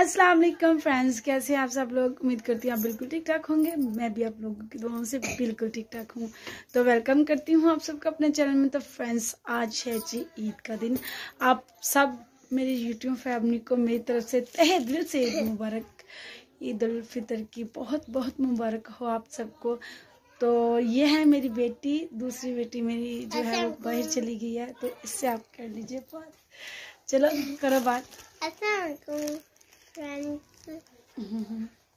अस्सलाम वालेकुम फ्रेंड्स, कैसे हैं आप सब लोग। उम्मीद करती हूँ आप बिल्कुल ठीक ठाक होंगे। मैं भी आप लोगों की दुआओं से बिल्कुल ठीक ठाक हूँ। तो वेलकम करती हूँ आप सबको अपने चैनल में। तो फ्रेंड्स, आज है जी ईद का दिन। आप सब मेरी यूट्यूब फैमिली को मेरी तरफ से तहे दिल से ईद मुबारक। ईद उल फितर की बहुत बहुत मुबारक हो आप सबको। तो ये है मेरी बेटी, दूसरी बेटी मेरी जो है वो बाहर चली गई है, तो इससे आप कर लीजिए बात। चलो करो बात।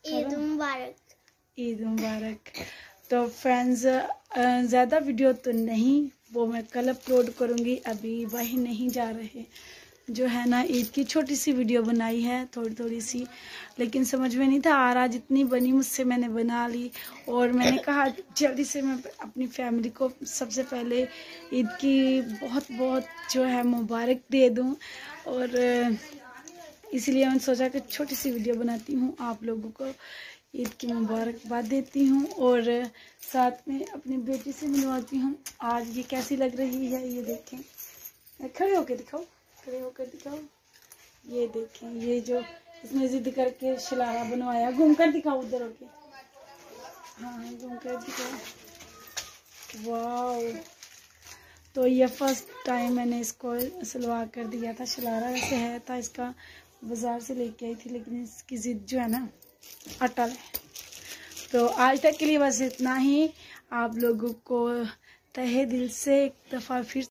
ईद मुबारक। ईद मुबारक। तो फ्रेंड्स, ज़्यादा वीडियो तो नहीं, वो मैं कल अपलोड करूँगी। अभी वही नहीं जा रहे, जो है ना ईद की छोटी सी वीडियो बनाई है, थोड़ी थोड़ी सी, लेकिन समझ में नहीं था आ रहा। जितनी बनी मुझसे मैंने बना ली, और मैंने कहा जल्दी से मैं अपनी फैमिली को सबसे पहले ईद की बहुत बहुत जो है मुबारक दे दूं। और इसलिए मैंने सोचा कि छोटी सी वीडियो बनाती हूँ, आप लोगों को ईद की मुबारकबाद देती हूँ और साथ में अपनी बेटी से मिलवाती हूँ। आज ये कैसी लग रही है ये देखें, खड़े होकर दिखाओ, खड़े होकर दिखाओ। ये देखें, ये जो इसने जिद करके शलारा बनवाया, घूम कर दिखाओ उधर होके। हाँ, घूम कर दिखाओ। वाह, तो ये फर्स्ट टाइम मैंने इसको सिलवा कर दिया था शलारा। वैसे है था इसका, बाजार से लेके आई थी, लेकिन इसकी जिद जो है ना अटल है। तो आज तक के लिए बस इतना ही। आप लोगों को तहे दिल से एक दफ़ा फिर